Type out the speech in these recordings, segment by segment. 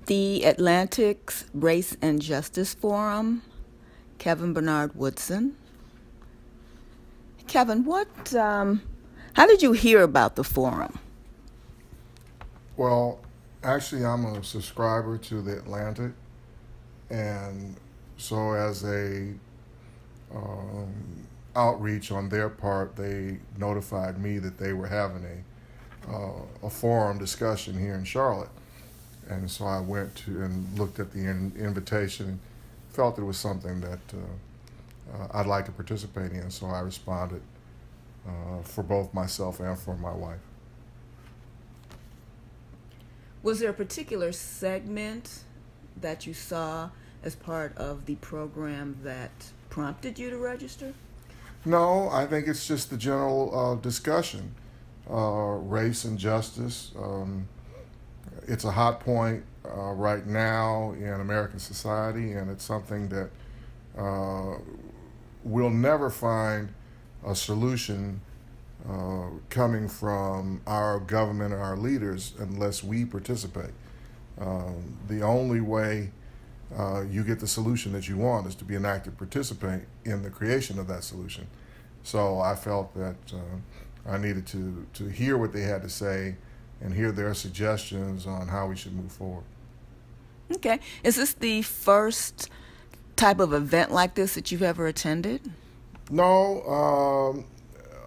The Atlantic's Race and Justice Forum, Kevan Bernard Woodson. Kevin, how did you hear about the forum? Well, actually, I'm a subscriber to the Atlantic, and so as a um, outreach on their part, they notified me that they were having a forum discussion here in Charlotte, and so I went to and looked at the invitation, and felt it was something that I'd like to participate in. So I responded for both myself and for my wife. Was there a particular segment that you saw as part of the program that prompted you to register? No, I think it's just the general discussion, race and justice. It's a hot point right now in American society, and it's something that uh, we'll never find a solution coming from our government or our leaders unless we participate. The only way you get the solution that you want is to be an active participant in the creation of that solution. So I felt that I needed to hear what they had to say and hear their suggestions on how we should move forward. Okay. Is this the first type of event like this that you've ever attended? No,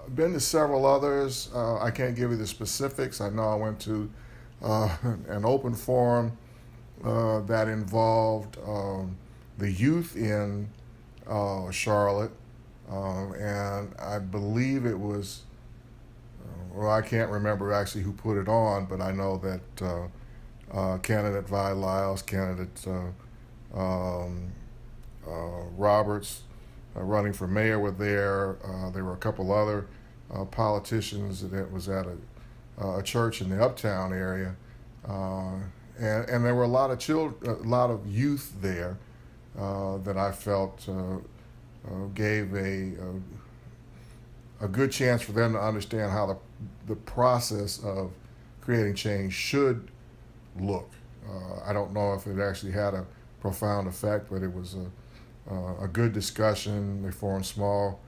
I've been to several others. I can't give you the specifics. I know I went to an open forum that involved the youth in Charlotte, and I believe it was, well, I can't remember actually who put it on, but I know that candidate Vi Lyles, candidate Roberts, running for mayor were there. There were a couple other politicians, and it was at a church in the Uptown area, and there were a lot of children, a lot of youth there that I felt gave a good chance for them to understand how the process of creating change should look. I don't know if it actually had a profound effect, but it was a good discussion. They formed small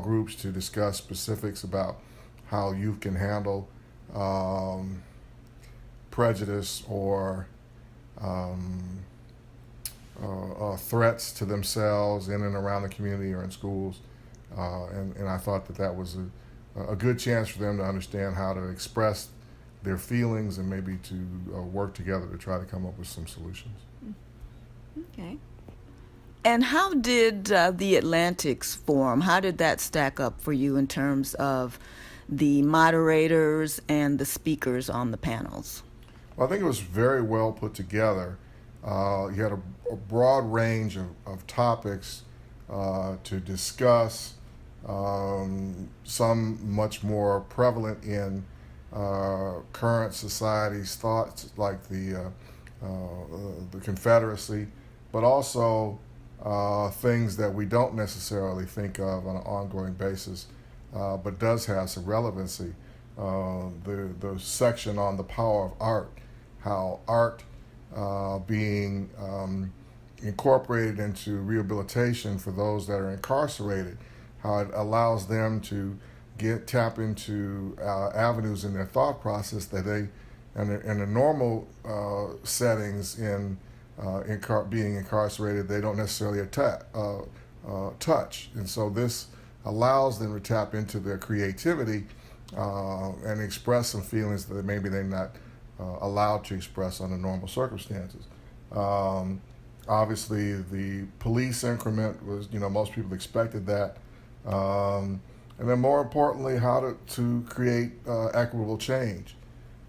groups to discuss specifics about how youth can handle prejudice or threats to themselves in and around the community or in schools. And I thought that was a good chance for them to understand how to express their feelings and maybe to work together to try to come up with some solutions. Okay. And how did the Atlantics Forum, how did that stack up for you in terms of the moderators and the speakers on the panels? Well, I think it was very well put together. You had a broad range of topics to discuss, some much more prevalent in current society's thoughts, like the Confederacy, but also things that we don't necessarily think of on an ongoing basis, but does have some relevancy. The section on the power of art, how art being incorporated into rehabilitation for those that are incarcerated, how it allows them to tap into avenues in their thought process that they, in the normal settings being incarcerated, they don't necessarily touch. And so this allows them to tap into their creativity and express some feelings that maybe they're not allowed to express under normal circumstances. Obviously, the police increment was, most people expected that. And then more importantly, how to create equitable change.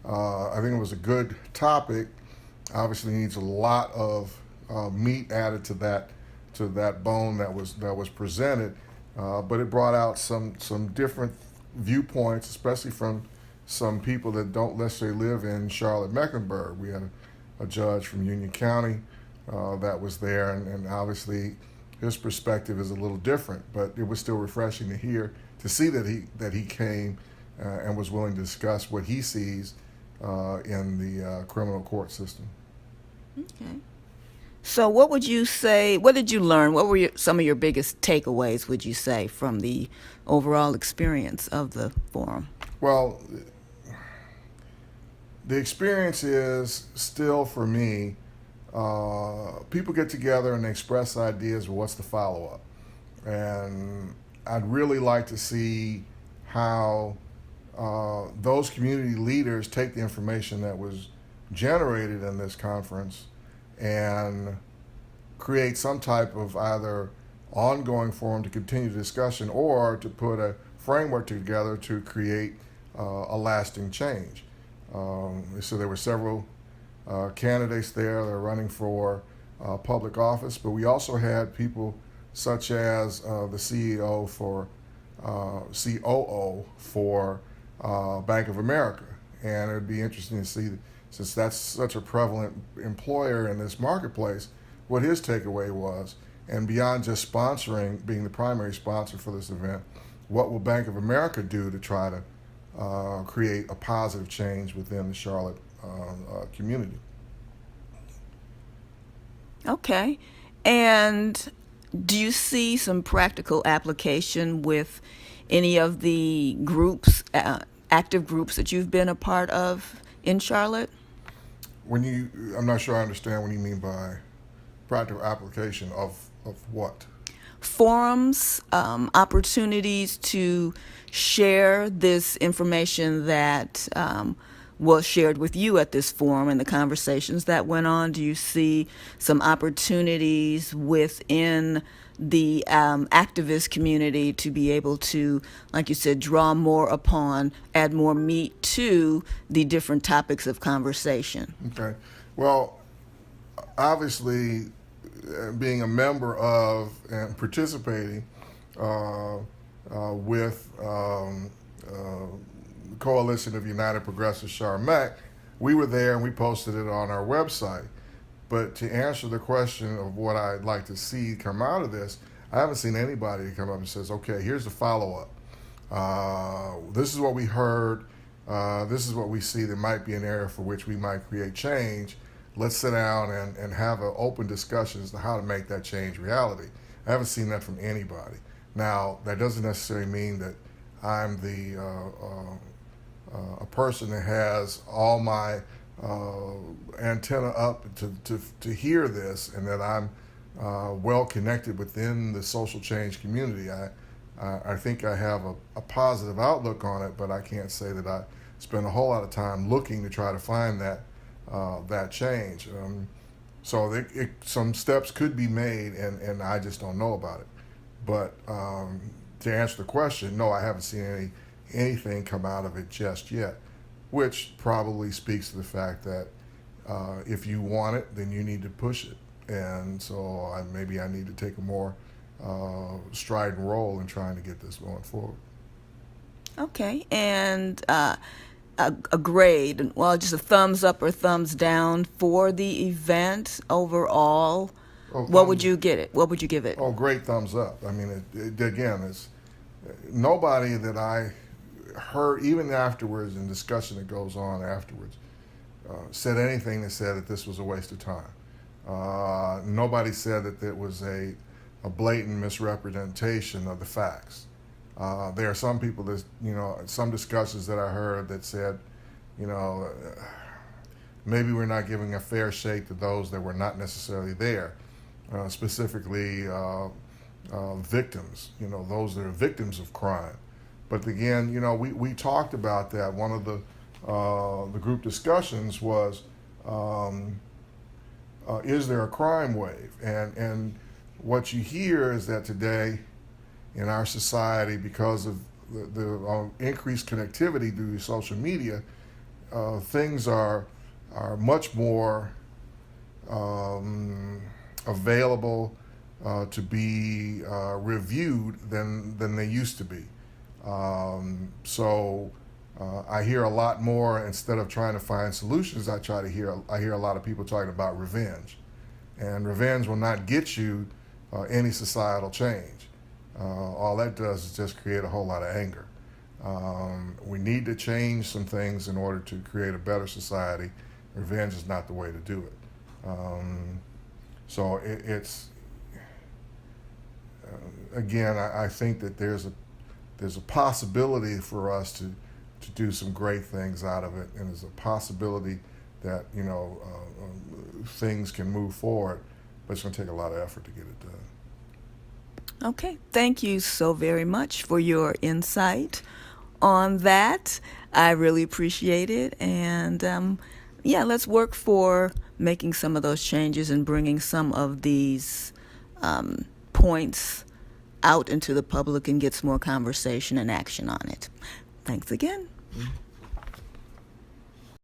I think it was a good topic. Obviously needs a lot of meat added to that bone that was presented, but it brought out some different viewpoints, especially from some people that don't necessarily live in Charlotte-Mecklenburg. We had a judge from Union County that was there, and obviously his perspective is a little different, but it was still refreshing to see that he came and was willing to discuss what he sees in the criminal court system. Okay. So, what would you say? What did you learn? What were some of your biggest takeaways, would you say, from the overall experience of the forum? Well, the experience is still for me. People get together and they express ideas. Well, what's the follow up? And I'd really like to see how those community leaders take the information that was generated in this conference and create some type of either ongoing forum to continue the discussion or to put a framework together to create a lasting change. So there were several candidates there that are running for public office, but we also had people such as the CEO for COO for Bank of America, and it'd be interesting to see, since that's such a prevalent employer in this marketplace, what his takeaway was, and beyond just sponsoring, being the primary sponsor for this event, what will Bank of America do to try to create a positive change within the Charlotte community? Okay. And do you see some practical application with any of the groups, active groups that you've been a part of in Charlotte? I'm not sure I understand what you mean by practical application of what? Forums, opportunities to share this information that was shared with you at this forum and the conversations that went on. Do you see some opportunities within the activist community to be able to, like you said, draw more upon, add more meat to the different topics of conversation? Okay. Well, obviously, being a member of and participating with the Coalition of United Progressive Charmac, we were there and we posted it on our website. But to answer the question of what I'd like to see come out of this, I haven't seen anybody come up and says, okay, here's the follow-up. This is what we heard. This is what we see. There might be an area for which we might create change. Let's sit down and have an open discussion as to how to make that change reality. I haven't seen that from anybody. Now, that doesn't necessarily mean that I'm a person that has all my antenna up to hear this, and that I'm well connected within the social change community. I think I have a positive outlook on it, but I can't say that I spend a whole lot of time looking to try to find that change. So some steps could be made, and I just don't know about it. But to answer the question, no, I haven't seen anything come out of it just yet, which probably speaks to the fact that if you want it, then you need to push it. And so maybe I need to take a more strident role in trying to get this going forward. Okay. And a grade, well, just a thumbs up or thumbs down for the event overall. What would you get it? What would you give it? Oh, great thumbs up. I mean, again, it's nobody that I heard, even afterwards, in discussion that goes on afterwards, said anything that said that this was a waste of time. Nobody said that it was a blatant misrepresentation of the facts. There are some people that, some discussions that I heard that said, maybe we're not giving a fair shake to those that were not necessarily there, specifically victims, those that are victims of crime. But again, we talked about that. One of the group discussions was, is there a crime wave? And what you hear is that today in our society, because of the increased connectivity through social media, things are much more available to be reviewed than they used to be. So I hear a lot more. Instead of trying to find solutions, I hear a lot of people talking about revenge, and revenge will not get you any societal change. All that does is just create a whole lot of anger. We need to change some things in order to create a better society. Revenge is not the way to do it. So it's again, I think that there's a possibility for us to do some great things out of it, and there's a possibility that things can move forward, but it's going to take a lot of effort to get it done. Okay, thank you so very much for your insight on that. I really appreciate it, and yeah, let's work for making some of those changes and bringing some of these points out into the public and get some more conversation and action on it. Thanks again.